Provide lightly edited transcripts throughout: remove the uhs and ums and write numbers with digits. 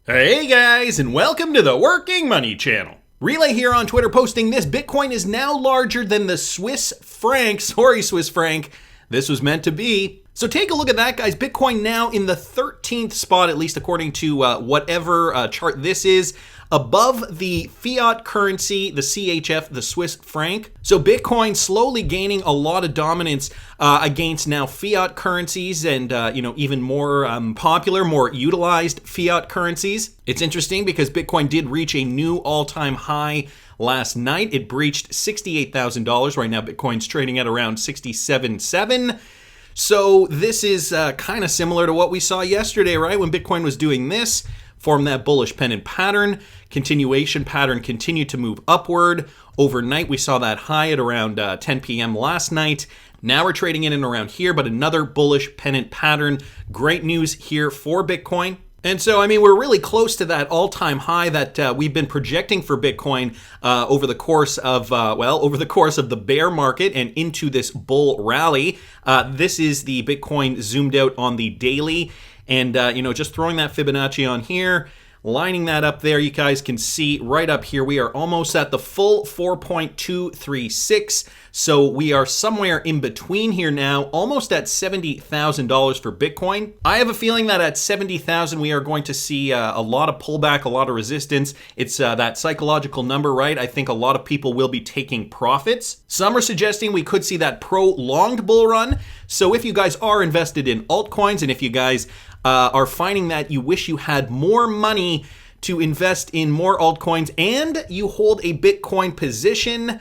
Hey guys, and welcome to the Working Money channel. Relay here on Twitter posting this: Bitcoin is now larger than the Swiss franc. Sorry, Swiss franc. This was meant to be. So take a look at that, guys. Bitcoin now in the 13th spot, at least according to whatever chart this is, above the fiat currency, the CHF, the Swiss franc. So Bitcoin slowly gaining a lot of dominance against now fiat currencies and even more popular, more utilized fiat currencies. It's interesting because Bitcoin did reach a new all-time high last night. It breached $68,000. Right now, Bitcoin's trading at around $67,700. So this is kind of similar to what we saw yesterday, right? When Bitcoin was doing this, formed that bullish pennant pattern, continuation pattern continued to move upward. Overnight, we saw that high at around 10 p.m. last night. Now we're trading in and around here, but another bullish pennant pattern. Great news here for Bitcoin. And so, we're really close to that all-time high that we've been projecting for Bitcoin over the course of the bear market and into this bull rally. This is the Bitcoin zoomed out on the daily, and just throwing that Fibonacci on here, lining that up there, you guys can see right up here, we are almost at the full 4.236. So we are somewhere in between here now, almost at $70,000 for Bitcoin. I have a feeling that at 70,000, we are going to see a lot of pullback, a lot of resistance. It's that psychological number, right? I think a lot of people will be taking profits. Some are suggesting we could see that prolonged bull run. So if you guys are invested in altcoins, and if you guys are finding that you wish you had more money to invest in more altcoins and you hold a Bitcoin position,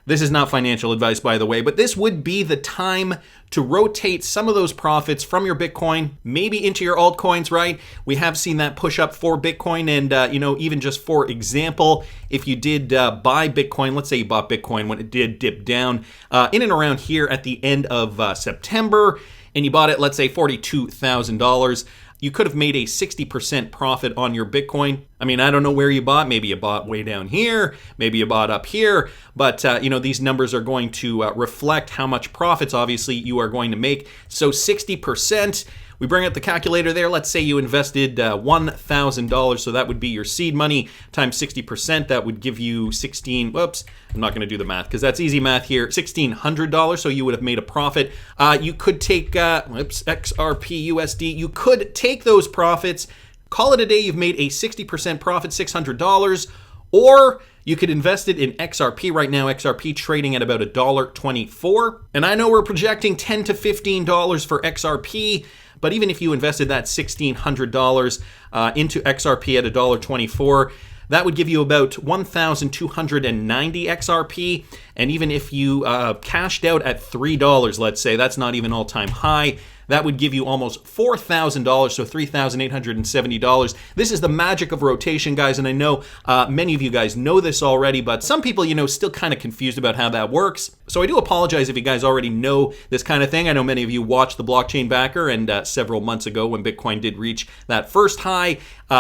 this is not financial advice, by the way, but this would be the time to rotate some of those profits from your Bitcoin, maybe into your altcoins, right? We have seen that push up for Bitcoin, and even just for example, if you did buy Bitcoin, let's say you bought Bitcoin when it did dip down in and around here at the end of September, and you bought it, let's say $42,000, you could have made a 60% profit on your Bitcoin. I don't know where you bought. Maybe you bought way down here. Maybe you bought up here. But, these numbers are going to reflect how much profits, obviously, you are going to make. So 60%. We bring up the calculator there. Let's say you invested $1,000. So that would be your seed money times 60%. That would give you I'm not going to do the math because that's easy math here. $1,600. So you would have made a profit. You could take XRP USD. You could take those profits, call it a day. You've made a 60% profit, $600. Or you could invest it in XRP. Right now, XRP trading at about $1.24. And I know we're projecting $10 to $15 for XRP. But even if you invested that $1,600 into XRP at $1.24, that would give you about 1,290 XRP. And even if you cashed out at $3, let's say, that's not even all-time high, that would give you almost $4,000, so $3,870. This is the magic of rotation, guys, and I know many of you guys know this already, but some people, still kind of confused about how that works. So I do apologize if you guys already know this kind of thing. I know many of you watched the Blockchain Backer, and several months ago when Bitcoin did reach that first high,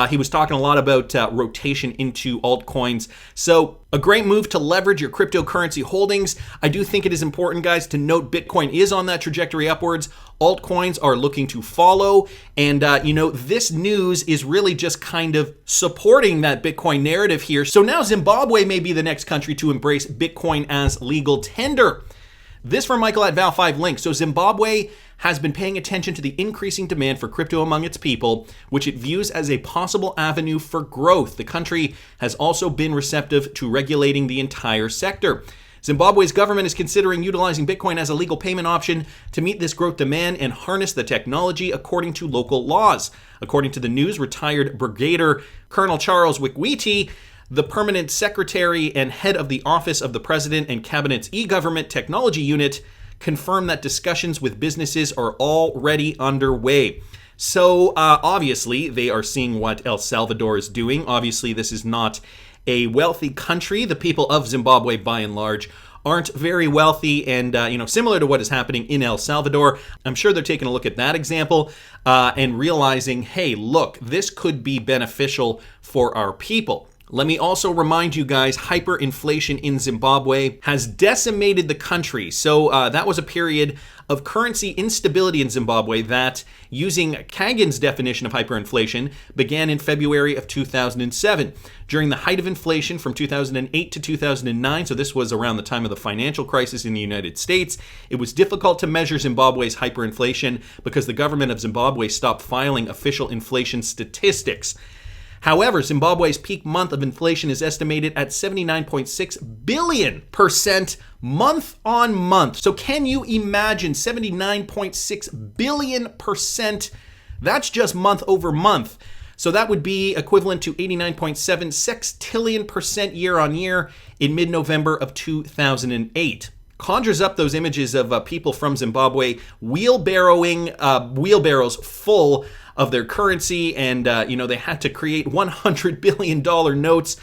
he was talking a lot about rotation into altcoins. So a great move to leverage your cryptocurrency holdings. I do think it is important, guys, to note Bitcoin is on that trajectory upwards. Altcoins are looking to follow. And, this news is really just kind of supporting that Bitcoin narrative here. So now Zimbabwe may be the next country to embrace Bitcoin as legal tender. This from Michael at Val5 Link. So Zimbabwe has been paying attention to the increasing demand for crypto among its people, which it views as a possible avenue for growth. The country has also been receptive to regulating the entire sector. Zimbabwe's government is considering utilizing Bitcoin as a legal payment option to meet this growth demand and harness the technology according to local laws. According to the news, retired Brigadier Colonel Charles Wikwiti, the permanent secretary and head of the Office of the President and Cabinet's e-government technology unit, confirmed that discussions with businesses are already underway. So obviously, they are seeing what El Salvador is doing. Obviously, this is not a wealthy country. The people of Zimbabwe, by and large, aren't very wealthy, and similar to what is happening in El Salvador, I'm sure they're taking a look at that example and realizing, hey, look, this could be beneficial for our people. Let me also remind you guys, hyperinflation in Zimbabwe has decimated the country. So that was a period of currency instability in Zimbabwe that, using Kagan's definition of hyperinflation, began in February of 2007. During the height of inflation from 2008 to 2009, so this was around the time of the financial crisis in the United States, it was difficult to measure Zimbabwe's hyperinflation because the government of Zimbabwe stopped filing official inflation statistics. However, Zimbabwe's peak month of inflation is estimated at 79.6 billion% month on month. So can you imagine 79.6 billion%? That's just month over month. So that would be equivalent to 89.7 sextillion% year on year in mid-November of 2008. Conjures up those images of people from Zimbabwe wheelbarrowing wheelbarrows full of their currency, and they had to create $100 billion notes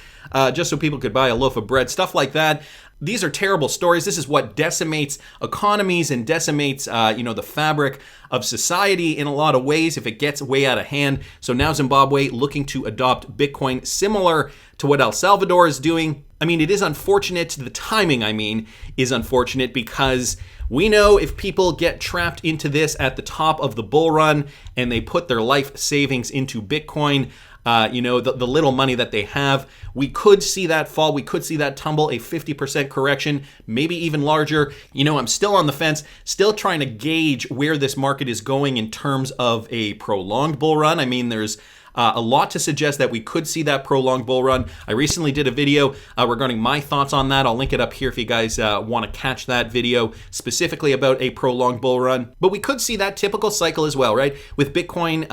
just so people could buy a loaf of bread, stuff like that. These are terrible stories. This is what decimates economies and decimates, the fabric of society in a lot of ways if it gets way out of hand. So now Zimbabwe looking to adopt Bitcoin similar to what El Salvador is doing. I mean, it is unfortunate. The timing, is unfortunate because we know if people get trapped into this at the top of the bull run and they put their life savings into Bitcoin, the little money that they have, we could see that fall. We could see that tumble, a 50% correction, maybe even larger. I'm still on the fence, still trying to gauge where this market is going in terms of a prolonged bull run. I mean, there's a lot to suggest that we could see that prolonged bull run. I recently did a video regarding my thoughts on that. I'll link it up here if you guys want to catch that video specifically about a prolonged bull run. But we could see that typical cycle as well, right? With Bitcoin,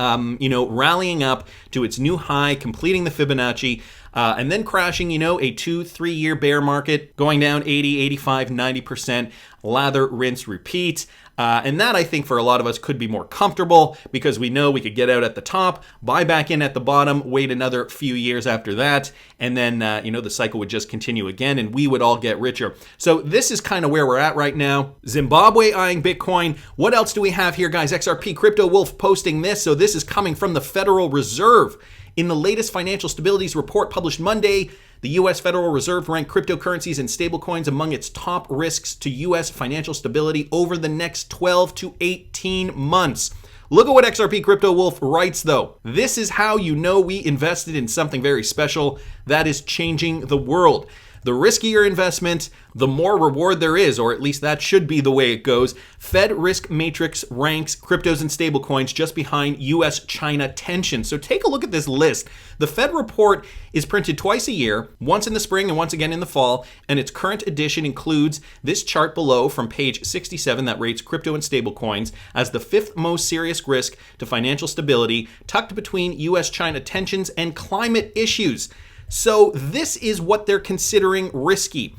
rallying up to its new high, completing the Fibonacci, and then crashing, a 2-3 year bear market, going down 80, 85, 90%, lather, rinse, repeat. And that, I think, for a lot of us could be more comfortable because we know we could get out at the top, buy back in at the bottom, wait another few years after that, and then, the cycle would just continue again and we would all get richer. So this is kind of where we're at right now. Zimbabwe eyeing Bitcoin. What else do we have here, guys? XRP Cryptowolf posting this. So this is coming from the Federal Reserve. In the latest financial stabilities report published Monday, the U.S. Federal Reserve ranked cryptocurrencies and stablecoins among its top risks to U.S. financial stability over the next 12 to 18 months. Look at what XRP Cryptowolf writes, though. This is how you know we invested in something very special that is changing the world. The riskier investment, the more reward there is, or at least that should be the way it goes. Fed Risk Matrix ranks cryptos and stablecoins just behind US-China tensions. So take a look at this list. The Fed report is printed twice a year, once in the spring and once again in the fall, and its current edition includes this chart below from page 67 that rates crypto and stablecoins as the fifth most serious risk to financial stability, tucked between US-China tensions and climate issues. So this is what they're considering risky.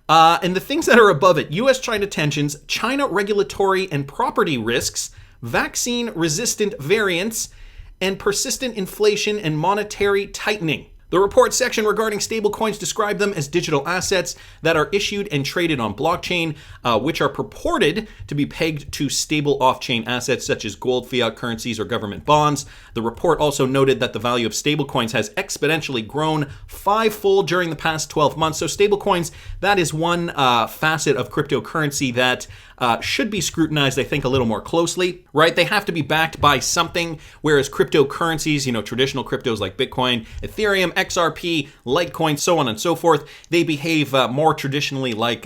And the things that are above it: US-China tensions, China regulatory and property risks, vaccine-resistant variants, and persistent inflation and monetary tightening. The report section regarding stablecoins described them as digital assets that are issued and traded on blockchain, which are purported to be pegged to stable off-chain assets such as gold, fiat currencies, or government bonds. The report also noted that the value of stablecoins has exponentially grown fivefold during the past 12 months. So stablecoins, that is one facet of cryptocurrency that should be scrutinized, I think, a little more closely, right? They have to be backed by something, whereas cryptocurrencies, traditional cryptos like Bitcoin, Ethereum, XRP, Litecoin, so on and so forth, they behave more traditionally like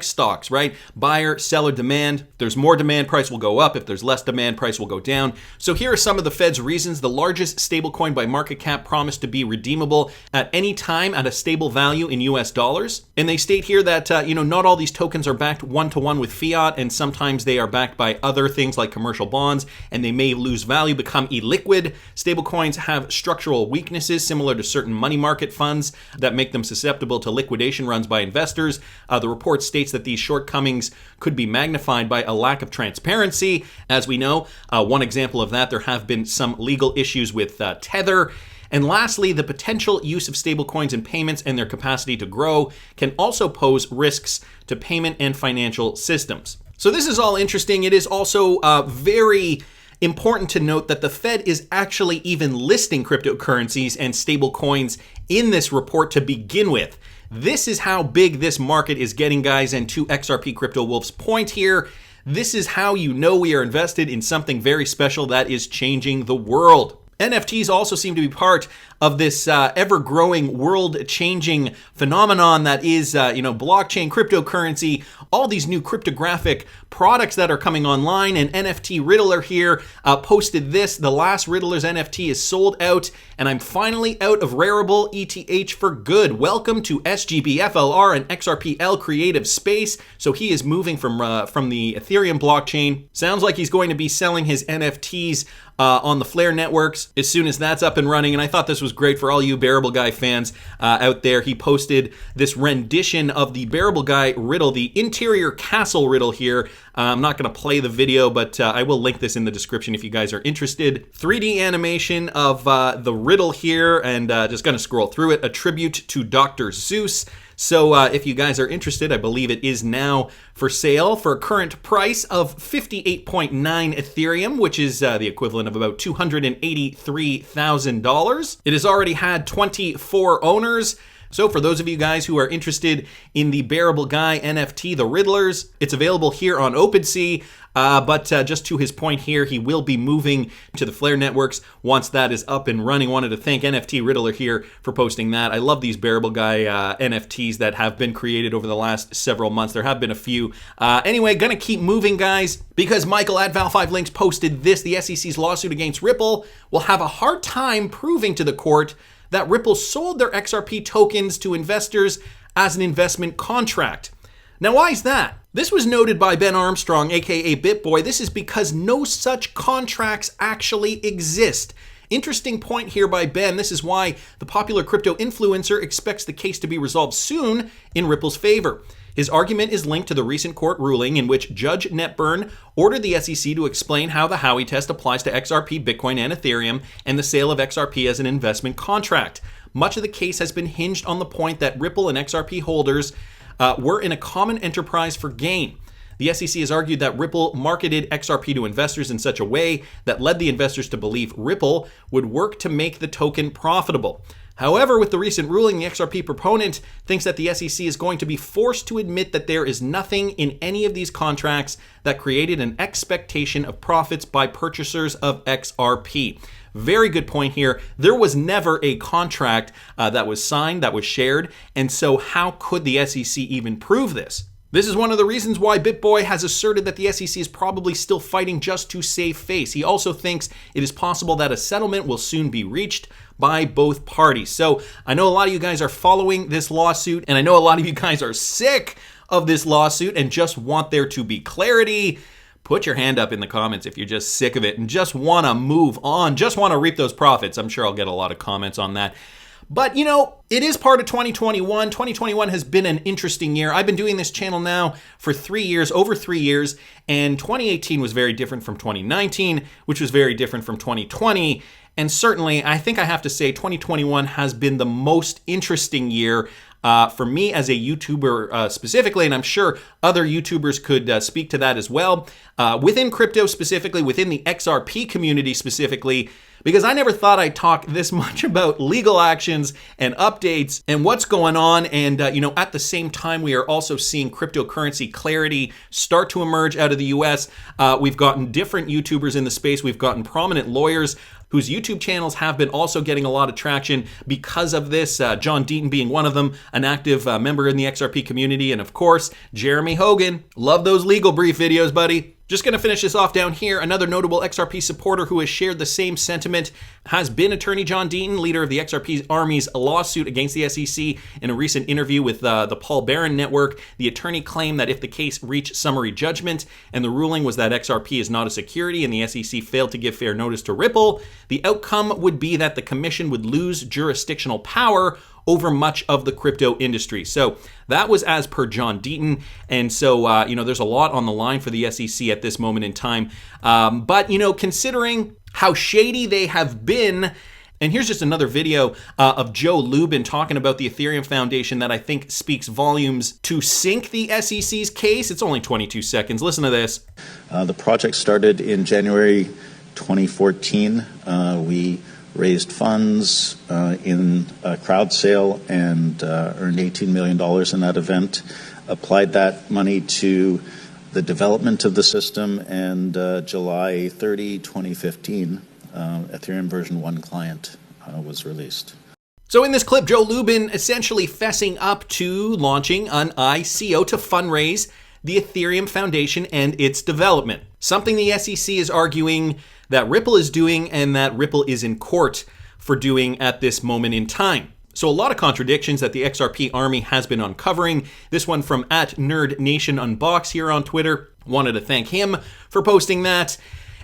stocks, right? Buyer, seller demand. If there's more demand, price will go up. If there's less demand, price will go down. So here are some of the Fed's reasons. The largest stablecoin by market cap promised to be redeemable at any time at a stable value in US dollars. And they state here that, not all these tokens are backed one-to-one with fiat, and sometimes they are backed by other things like commercial bonds, and they may lose value, become illiquid. Stablecoins have structural weaknesses similar to certain money market funds that make them susceptible to liquidation runs by investors. The report states that these shortcomings could be magnified by a lack of transparency. As we know, one example of that, there have been some legal issues with Tether. And lastly, the potential use of stablecoins in payments and their capacity to grow can also pose risks to payment and financial systems. So this is all interesting. It is also very important to note that the Fed is actually even listing cryptocurrencies and stable coins in this report to begin with. This is how big this market is getting, guys, and to XRP Cryptowolf's point here, this is how you know we are invested in something very special that is changing the world. NFTs also seem to be part of this ever-growing, world-changing phenomenon that is, blockchain, cryptocurrency, all these new cryptographic products that are coming online. And NFT Riddler here posted this. The last Riddler's NFT is sold out, and I'm finally out of rareable ETH for good. Welcome to SGB, FLR, and XRPL creative space. So he is moving from the Ethereum blockchain. Sounds like he's going to be selling his NFTs on the Flare networks as soon as that's up and running. And I thought this was great for all you Bearable Guy fans out there. He posted this rendition of the Bearable Guy riddle, the interior castle riddle here. I'm not going to play the video, but I will link this in the description if you guys are interested. 3D animation of the riddle here, and just going to scroll through it. A tribute to Dr. Zeus. So if you guys are interested, I believe it is now for sale for a current price of 58.9 Ethereum, which is the equivalent of about $283,000. It has already had 24 owners. So for those of you guys who are interested in the Bearable Guy NFT, the Riddlers, it's available here on OpenSea. But just to his point here, he will be moving to the Flare networks once that is up and running. Wanted to thank NFT Riddler here for posting that. I love these Bearable Guy NFTs that have been created over the last several months. There have been a few. Anyway, gonna keep moving, guys, because Michael at Val5Links posted this. The SEC's lawsuit against Ripple will have a hard time proving to the court that Ripple sold their XRP tokens to investors as an investment contract. Now, why is that? This was noted by Ben Armstrong, aka BitBoy. This is because no such contracts actually exist. Interesting point here by Ben. This is why the popular crypto influencer expects the case to be resolved soon in Ripple's favor. His argument is linked to the recent court ruling in which Judge Netburn ordered the SEC to explain how the Howey test applies to XRP, Bitcoin, and Ethereum, and the sale of XRP as an investment contract. Much of the case has been hinged on the point that Ripple and XRP holders were in a common enterprise for gain. The SEC has argued that Ripple marketed XRP to investors in such a way that led the investors to believe Ripple would work to make the token profitable. However, with the recent ruling, the XRP proponent thinks that the SEC is going to be forced to admit that there is nothing in any of these contracts that created an expectation of profits by purchasers of XRP. Very good point here. There was never a contract that was signed, that was shared, and so how could the SEC even prove this? This is one of the reasons why BitBoy has asserted that the SEC is probably still fighting just to save face. He also thinks it is possible that a settlement will soon be reached by both parties. So I know a lot of you guys are following this lawsuit, and I know a lot of you guys are sick of this lawsuit and just want there to be clarity. Put your hand up in the comments if you're just sick of it and just want to move on, just want to reap those profits. I'm sure I'll get a lot of comments on that. But, you know, it is part of 2021. 2021 has been an interesting year. I've been doing this channel now for 3 years, over 3 years, and 2018 was very different from 2019, which was very different from 2020. And certainly, I think I have to say 2021 has been the most interesting year for me as a YouTuber specifically, and I'm sure other YouTubers could speak to that as well. Within crypto specifically, within the XRP community specifically, because I never thought I'd talk this much about legal actions and updates and what's going on. And, at the same time, we are also seeing cryptocurrency clarity start to emerge out of the US. We've gotten different YouTubers in the space. We've gotten prominent lawyers whose YouTube channels have been also getting a lot of traction because of this. John Deaton being one of them, an active member in the XRP community. And of course, Jeremy Hogan. Love those legal brief videos, buddy. Just going to finish this off down here. Another notable XRP supporter who has shared the same sentiment has been attorney John Deaton, leader of the XRP Army's lawsuit against the SEC. In a recent interview with the Paul Barron Network, the attorney claimed that if the case reached summary judgment and the ruling was that XRP is not a security and the SEC failed to give fair notice to Ripple, the outcome would be that the commission would lose jurisdictional power over much of the crypto industry. So that was as per John Deaton. And so, there's a lot on the line for the SEC at this moment in time. But, considering how shady they have been, and here's just another video of Joe Lubin talking about the Ethereum Foundation that I think speaks volumes to sink the SEC's case. It's only 22 seconds. Listen to this. The project started in January 2014. We raised funds in a crowd sale and earned $18 million in that event, applied that money to the development of the system, and July 30, 2015, Ethereum version 1 client was released. So in this clip, Joe Lubin essentially fessing up to launching an ICO to fundraise the Ethereum Foundation and its development. Something the SEC is arguing that Ripple is doing and that Ripple is in court for doing at this moment in time. So a lot of contradictions that the XRP army has been uncovering. This one from @NerdNationUnbox here on Twitter. Wanted to thank him for posting that.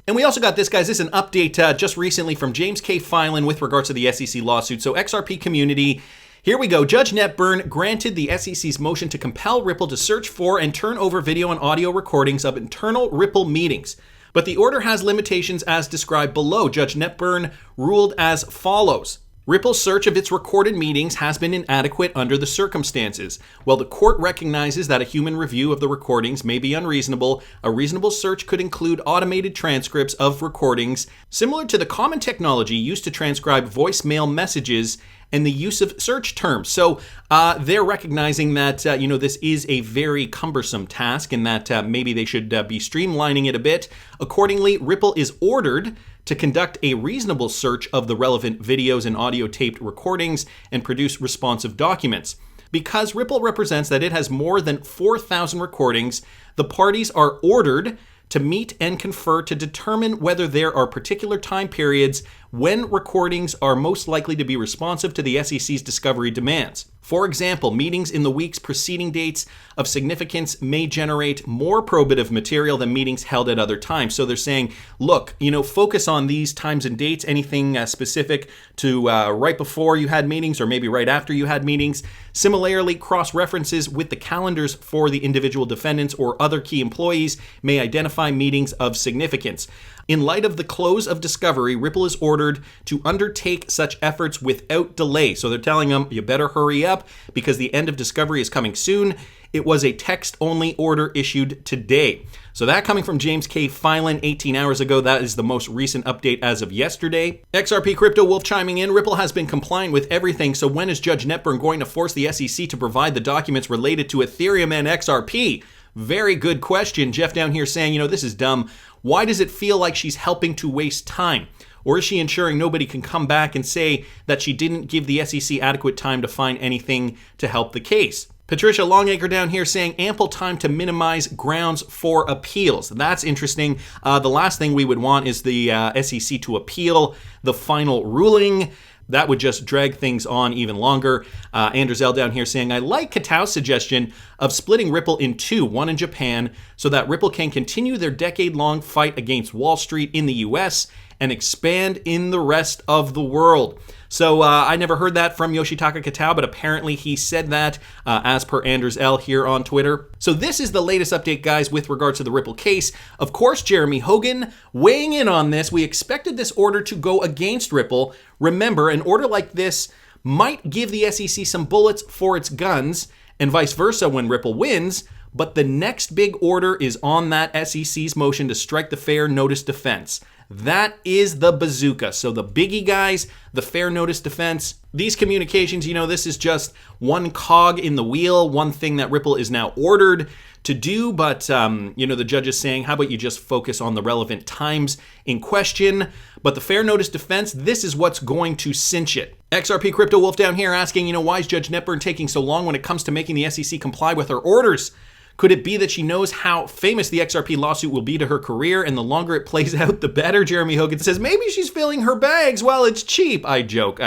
And we also got this, guys. This is an update just recently from James K. Filan with regards to the SEC lawsuit. So XRP community, here we go. Judge Netburn granted the SEC's motion to compel Ripple to search for and turn over video and audio recordings of internal Ripple meetings. But the order has limitations as described below. Judge Netburn ruled as follows. Ripple's search of its recorded meetings has been inadequate under the circumstances. While the court recognizes that a human review of the recordings may be unreasonable, a reasonable search could include automated transcripts of recordings, similar to the common technology used to transcribe voicemail messages and the use of search terms. So they're recognizing that, this is a very cumbersome task and that maybe they should be streamlining it a bit. Accordingly, Ripple is ordered to conduct a reasonable search of the relevant videos and audio taped recordings and produce responsive documents. Because Ripple represents that it has more than 4,000 recordings, the parties are ordered to meet and confer to determine whether there are particular time periods when recordings are most likely to be responsive to the SEC's discovery demands. For example, meetings in the weeks preceding dates of significance may generate more probative material than meetings held at other times. So they're saying, look, focus on these times and dates, anything specific to right before you had meetings or maybe right after you had meetings. Similarly, cross-references with the calendars for the individual defendants or other key employees may identify meetings of significance. In light of the close of discovery, Ripple is ordered to undertake such efforts without delay. So they're telling them, you better hurry up because the end of discovery is coming soon. It was a text-only order issued today. So that coming from James K. Filan 18 hours ago. That is the most recent update as of yesterday. XRP Cryptowolf chiming in. Ripple has been compliant with everything. So when is Judge Netburn going to force the SEC to provide the documents related to Ethereum and XRP? Very good question. Jeff down here saying, this is dumb. Why does it feel like she's helping to waste time? Or is she ensuring nobody can come back and say that she didn't give the SEC adequate time to find anything to help the case? Patricia Longacre down here saying ample time to minimize grounds for appeals. That's interesting. The last thing we would want is the SEC to appeal the final ruling. That would just drag things on even longer. Anders L down here saying, I like Katao's suggestion of splitting Ripple in two, one in Japan, so that Ripple can continue their decade-long fight against Wall Street in the US and expand in the rest of the world. So I never heard that from Yoshitaka Katao, but apparently he said that as per Anders L here on Twitter. So this is the latest update, guys, with regards to the Ripple case. Of course, Jeremy Hogan weighing in on this. We expected this order to go against Ripple. Remember, an order like this might give the SEC some bullets for its guns and vice versa when Ripple wins. But the next big order is on that SEC's motion to strike the fair notice defense. That is the bazooka. So the biggie, guys, the fair notice defense, these communications, this is just one cog in the wheel, one thing that Ripple is now ordered to do. But, the judge is saying, how about you just focus on the relevant times in question? But the fair notice defense, this is what's going to cinch it. XRP Cryptowolf down here asking, why is Judge Netburn taking so long when it comes to making the SEC comply with her orders? Could it be that she knows how famous the XRP lawsuit will be to her career, and the longer it plays out, the better? Jeremy Hogan says, maybe she's filling her bags while it's cheap. I joke.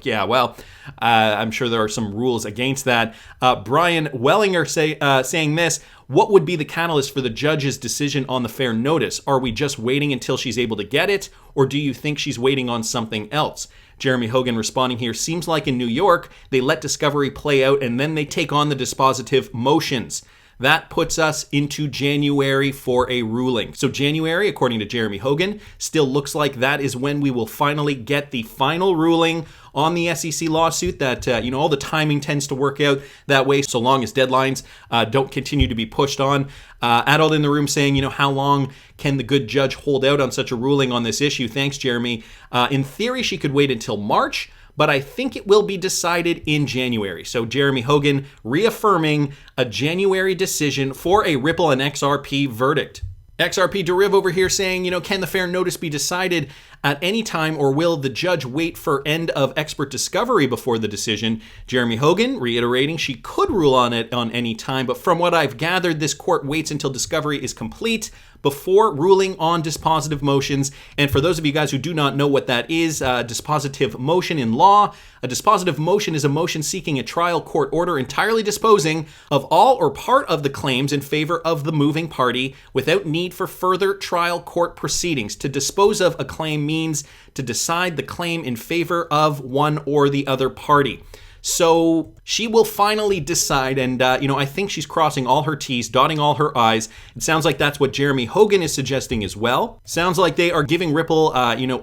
Yeah, well, I'm sure there are some rules against that. Brian Wellinger saying this, what would be the catalyst for the judge's decision on the fair notice? Are we just waiting until she's able to get it, or do you think she's waiting on something else? Jeremy Hogan responding here, seems like in New York, they let discovery play out and then they take on the dispositive motions. That puts us into January for a ruling. So January, according to Jeremy Hogan, still looks like that is when we will finally get the final ruling on the SEC lawsuit. That, all the timing tends to work out that way so long as deadlines don't continue to be pushed on. Adult in the room saying, how long can the good judge hold out on such a ruling on this issue? Thanks, Jeremy. In theory, she could wait until March, but I think it will be decided in January. So Jeremy Hogan reaffirming a January decision for a Ripple and XRP verdict. XRP Deriv over here saying, can the fair notice be decided at any time, or will the judge wait for end of expert discovery before the decision? Jeremy Hogan reiterating she could rule on it on any time, but from what I've gathered, this court waits until discovery is complete before ruling on dispositive motions. And for those of you guys who do not know what that is, dispositive motion in law, a dispositive motion is a motion seeking a trial court order entirely disposing of all or part of the claims in favor of the moving party without need for further trial court proceedings. To dispose of a claim means to decide the claim in favor of one or the other party. So she will finally decide, and I think she's crossing all her T's, dotting all her I's. It sounds like that's what Jeremy Hogan is suggesting as well. Sounds like they are giving Ripple,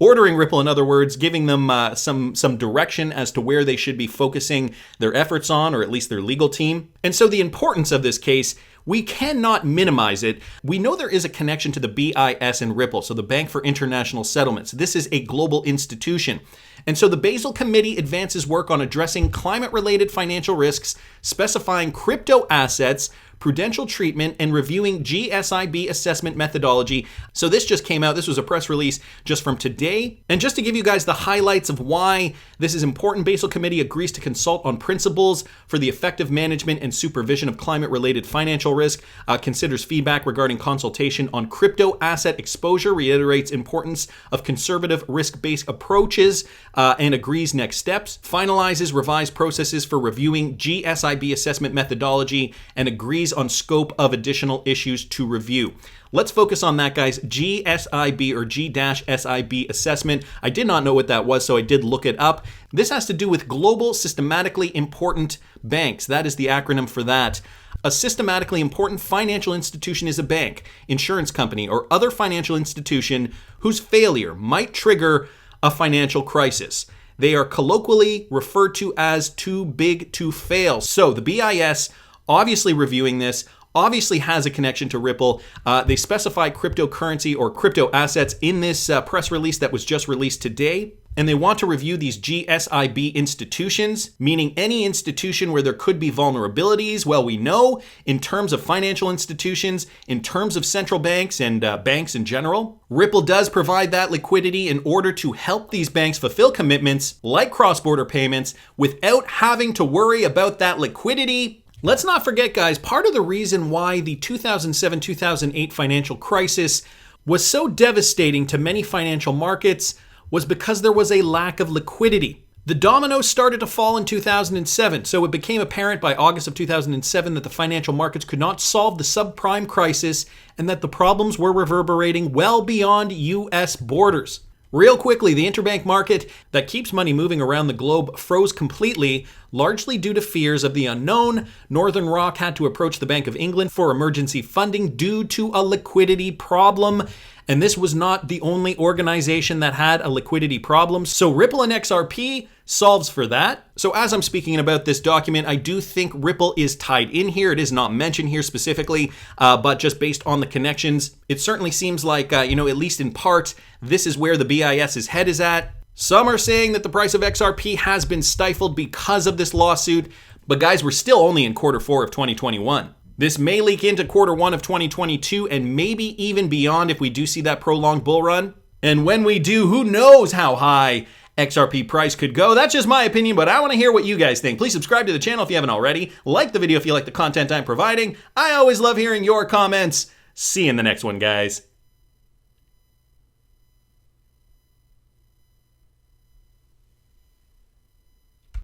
ordering Ripple, in other words, giving them some direction as to where they should be focusing their efforts on, or at least their legal team. And so the importance of this case, we cannot minimize it. We know there is a connection to the BIS and Ripple, so the Bank for International Settlements. This is a global institution. And so the Basel Committee advances work on addressing climate-related financial risks, specifying crypto assets, prudential treatment, and reviewing G-SIB assessment methodology. So this just came out. This was a press release just from today. And just to give you guys the highlights of why this is important, Basel Committee agrees to consult on principles for the effective management and supervision of climate-related financial risk, considers feedback regarding consultation on crypto asset exposure, reiterates importance of conservative risk-based approaches, and agrees next steps, finalizes revised processes for reviewing G-SIB assessment methodology, and agrees on scope of additional issues to review. Let's focus on that, guys. G-SIB or G-SIB assessment. I did not know what that was, so I did look it up. This has to do with global systematically important banks. That is the acronym for that. A systematically important financial institution is a bank, insurance company, or other financial institution whose failure might trigger a financial crisis. They are colloquially referred to as too big to fail. So the BIS, obviously reviewing this, obviously has a connection to Ripple. They specify cryptocurrency or crypto assets in this press release that was just released today. And they want to review these G-SIB institutions, meaning any institution where there could be vulnerabilities. Well, we know in terms of financial institutions, in terms of central banks and banks in general, Ripple does provide that liquidity in order to help these banks fulfill commitments like cross-border payments without having to worry about that liquidity. Let's not forget, guys, part of the reason why the 2007-2008 financial crisis was so devastating to many financial markets was because there was a lack of liquidity. The dominoes started to fall in 2007, so it became apparent by August of 2007 that the financial markets could not solve the subprime crisis and that the problems were reverberating well beyond U.S. borders. Real quickly, the interbank market that keeps money moving around the globe froze completely, largely due to fears of the unknown. Northern Rock had to approach the Bank of England for emergency funding due to a liquidity problem. And this was not the only organization that had a liquidity problem. So Ripple and XRP solves for that. So as I'm speaking about this document, I do think Ripple is tied in here. It is not mentioned here specifically, but just based on the connections, it certainly seems like, at least in part, this is where the BIS's head is at. Some are saying that the price of XRP has been stifled because of this lawsuit. But guys, we're still only in quarter 4 of 2021. This may leak into quarter 1 of 2022 and maybe even beyond if we do see that prolonged bull run. And when we do, who knows how high XRP price could go. That's just my opinion, but I want to hear what you guys think. Please subscribe to the channel if you haven't already. Like the video if you like the content I'm providing. I always love hearing your comments. See you in the next one, guys.